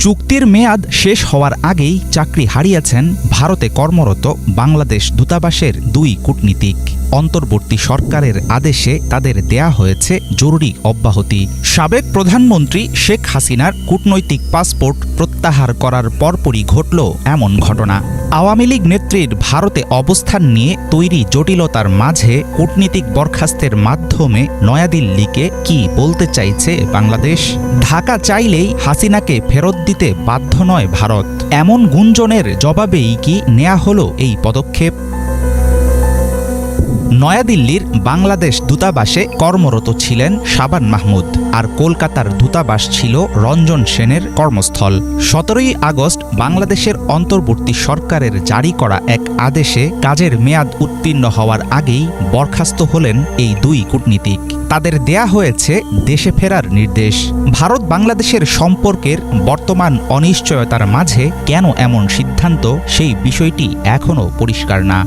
চুক্তির মেয়াদ শেষ হওয়ার আগেই চাকরি হারিয়েছেন ভারতে কর্মরত বাংলাদেশ দূতাবাসের 2 কূটনীতিক। অন্তর্বর্তী সরকারের আদেশে তাদের দেয়া হয়েছে জরুরি অব্যাহতি। সাবেক প্রধানমন্ত্রী শেখ হাসিনার কূটনৈতিক পাসপোর্ট প্রত্যাহার করার পরপরই ঘটল এমন ঘটনা। আওয়ামী লীগ নেত্রীর ভারতে অবস্থান নিয়ে তৈরি জটিলতার মাঝে কূটনীতিক বরখাস্তের মাধ্যমে নয়াদিল্লিকে কি বলতে চাইছে বাংলাদেশ? ঢাকা চাইলেই হাসিনাকে ফেরত দিতে বাধ্য নয় ভারত, এমন গুঞ্জনের জবাবেই কি নেয়া হলো এই পদক্ষেপ? নয়াদিল্লির বাংলাদেশ দূতাবাসে কর্মরত ছিলেন শাবান মাহমুদ, আর কলকাতার দূতাবাস ছিল রঞ্জন সেনের কর্মস্থল। 17ই আগস্ট বাংলাদেশের অন্তর্বর্তী সরকারের জারি করা এক আদেশে কাজের মেয়াদ উত্তীর্ণ হওয়ার আগেই বরখাস্ত হলেন এই 2 কূটনীতিক। তাদের দেয়া হয়েছে দেশে ফেরার নির্দেশ। ভারত বাংলাদেশের সম্পর্কের বর্তমান অনিশ্চয়তার মাঝে কেন এমন সিদ্ধান্ত, সেই বিষয়টি এখনও পরিষ্কার না।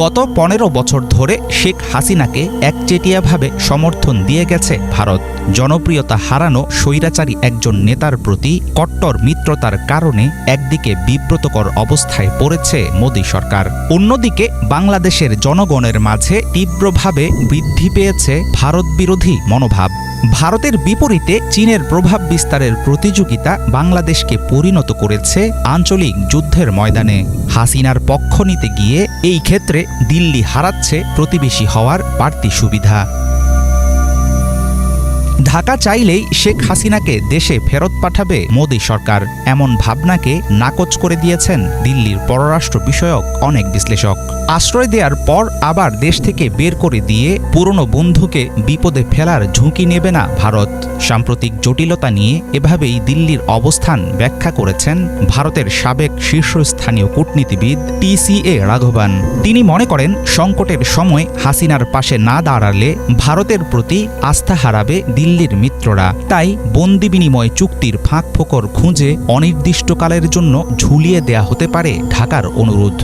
গত 15 বছর ধরে শেখ হাসিনাকে একচেটিয়াভাবে সমর্থন দিয়ে গেছে ভারত। জনপ্রিয়তা হারানো স্বৈরাচারী একজন নেতার প্রতি কট্টর মিত্রতার কারণে একদিকে বিব্রতকর অবস্থায় পড়েছে মোদী সরকার, অন্যদিকে বাংলাদেশের জনগণের মাঝে তীব্রভাবে বৃদ্ধি পেয়েছে ভারত বিরোধী মনোভাব। ভারতের বিপরীতে চীনের প্রভাব বিস্তারের প্রতিযোগিতা বাংলাদেশকে পরিণত করেছে আঞ্চলিক যুদ্ধের ময়দানে। হাসিনার পক্ষ নিতে গিয়ে এই ক্ষেত্রে দিল্লি হারাচ্ছে প্রতিবেশী হওয়ার বাড়তি সুবিধা। ঢাকা চাইলেই শেখ হাসিনাকে দেশে ফেরত পাঠাবে মোদী সরকার, এমন ভাবনাকে নাকচ করে দিয়েছেন দিল্লির পররাষ্ট্র বিষয়ক অনেক বিশ্লেষক। আশ্রয় দেওয়ার পর আবার দেশ থেকে বের করে দিয়ে পুরনো বন্ধুকে বিপদে ফেলার ঝুঁকি নেবে না ভারত। সাম্প্রতিক জটিলতা নিয়ে এভাবেই দিল্লির অবস্থান ব্যাখ্যা করেছেন ভারতের সাবেক শীর্ষস্থানীয় কূটনীতিবিদ TCA রাঘবান। তিনি মনে করেন, সংকটের সময় হাসিনার পাশে না দাঁড়ালে ভারতের প্রতি আস্থা হারাবে দিল্লির মিত্ররা। তাই বন্দি বিনিময় চুক্তির ফাঁকফোকর খুঁজে অনির্দিষ্টকালের জন্য ঝুলিয়ে দেয়া হতে পারে ঢাকার অনুরোধ।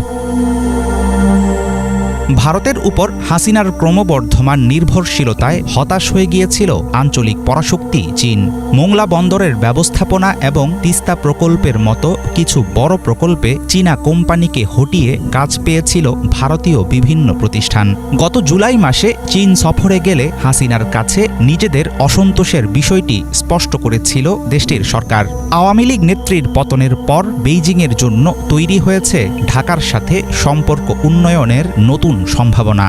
ভারতের উপর হাসিনার ক্রমবর্ধমান নির্ভরশীলতায় হতাশ হয়ে গিয়েছিল আঞ্চলিক পরাশক্তি চীন। মোংলা বন্দরের ব্যবস্থাপনা এবং তিস্তা প্রকল্পের মতো কিছু বড় প্রকল্পে চীনা কোম্পানিকে হটিয়ে কাজ পেয়েছিল ভারতীয় বিভিন্ন প্রতিষ্ঠান। গত জুলাই মাসে চীন সফরে গেলে হাসিনার কাছে নিজেদের অসন্তোষের বিষয়টি স্পষ্ট করেছিল দেশটির সরকার। আওয়ামী লীগ নেত্রীর পতনের পর বেইজিংয়ের জন্য তৈরি হয়েছে ঢাকার সাথে সম্পর্ক উন্নয়নের নতুন সম্ভাবনা।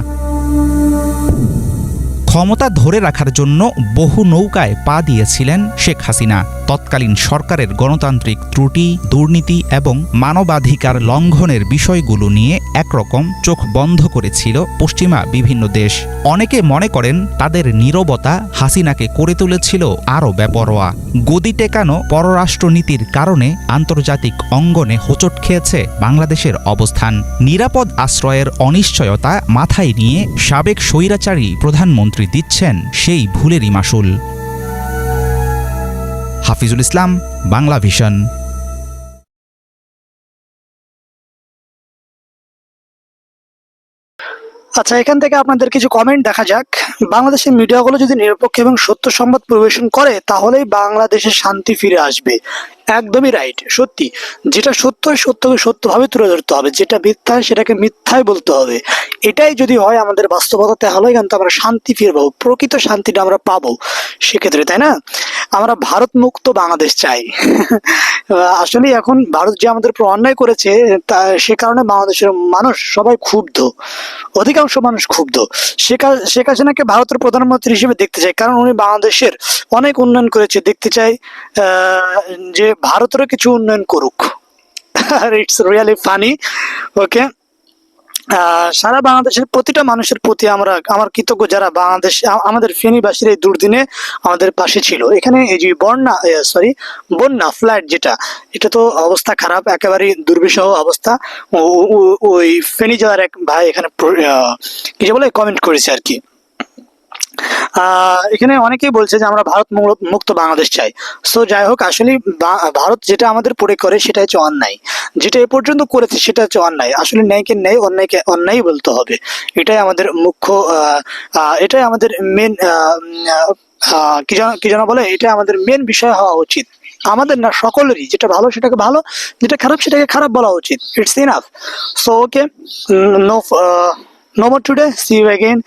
ক্ষমতা ধরে রাখার জন্য বহু নৌকায় পা দিয়েছিলেন শেখ হাসিনা। তৎকালীন সরকারের গণতান্ত্রিক ত্রুটি, দুর্নীতি এবং মানবাধিকার লঙ্ঘনের বিষয়গুলো নিয়ে একরকম চোখ বন্ধ করেছিল পশ্চিমা বিভিন্ন দেশ। অনেকে মনে করেন তাদের নীরবতা হাসিনাকে করে তুলেছিল আরও বেপরোয়া। গদি টেকানো পররাষ্ট্রনীতির কারণে আন্তর্জাতিক অঙ্গনে হোঁচট খেয়েছে বাংলাদেশের অবস্থান। নিরাপদ আশ্রয়ের অনিশ্চয়তা মাথায় নিয়ে সাবেক স্বৈরাচারী প্রধানমন্ত্রী দিচ্ছেন সেই ভুলেরই মাসুল। হাফিজুল ইসলাম, বাংলা ভিশন। আচ্ছা, এখান থেকে আপনাদের কিছু কমেন্ট দেখা যাক। বাংলাদেশের মিডিয়াগুলো যদি নিরপেক্ষ এবং সত্য সংবাদ পরিবেশন করে তাহলেই বাংলাদেশে শান্তি ফিরে আসবে। একদমই রাইট, সত্যি। যেটা সত্য সত্যকে সত্যভাবে তুলে ধরতে হবে, যেটা মিথ্যা সেটাকে মিথ্যাই বলতে হবে। এটাই যদি হয় আমাদের বাস্তবতা, তাহলে কিন্তু আমরা শান্তি ফিরে পাবো, প্রকৃত শান্তিটা আমরা পাবো সেক্ষেত্রে, তাই না? আমরা ভারত মুক্ত বাংলাদেশ চাই। আসলে এখন ভারত যে আমাদের উপর অন্যায় করেছে সে কারণে বাংলাদেশের মানুষ সবাই ক্ষুব্ধ, অধিকাংশ মানুষ ক্ষুব্ধ। শেখ হাসিনাকে ভারতের প্রধানমন্ত্রী হিসেবে দেখতে চাই, কারণ উনি বাংলাদেশের অনেক উন্নয়ন করেছে। দেখতে চাই যে ভারতেরও কিছু উন্নয়ন করুক। It's really funny. ওকে, সারা বাংলাদেশের প্রতিটা মানুষের প্রতি আমার কৃতজ্ঞ, যারা বাংলাদেশ আমাদের ফেনীবাসীর এই দুর্দিনে আমাদের পাশে ছিল। এখানে এই যে বন্যা ফ্ল্যাট যেটা, এটা তো অবস্থা খারাপ, একেবারে দুর্বিষহ অবস্থা। ওই ফেনী জেলার এক ভাই এখানে কি বলে কমেন্ট করেছে আর কি। এখানে অনেকেই বলছে যে আমরা ভারত মুক্ত বাংলাদেশ চাই। সো যাই হোক, আসলে ভারত যেটা আমাদের পরে করে সেটা হচ্ছে অন্যায়, যেটা এ পর্যন্ত করেছে সেটা হচ্ছে অন্যায়। আসলে ন্যায়কে ন্যায়, অন্যায়কে অন্যায় বলতে হবে। এটাই আমাদের মুখ্য, এটাই আমাদের মেন কি যেন বলে, এটা আমাদের মেন বিষয় হওয়া উচিত। আমাদের না, সকলেরই, যেটা ভালো সেটাকে ভালো, যেটা খারাপ সেটাকে খারাপ বলা উচিত। It's enough. So okay, no no more today, see you again.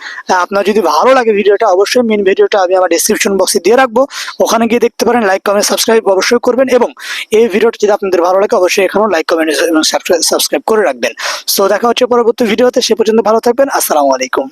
আপনার যদি ভালো লাগে ভিডিওটা, অবশ্যই মেন ভিডিওটা আমি আমার ডিসক্রিপশন বক্সে দিয়ে রাখবো, ওখানে গিয়ে দেখতে পারেন। লাইক কমেন্ট সাবস্ক্রাইব অবশ্যই করবেন, এবং এই ভিডিওটা যদি আপনাদের ভালো লাগে অবশ্যই এখানেও লাইক কমেন্ট এবং সাবস্ক্রাইব করে রাখবেন। সো দেখা হচ্ছে পরবর্তী ভিডিওতে, সে পর্যন্ত ভালো থাকবেন। আসসালামু আলাইকুম।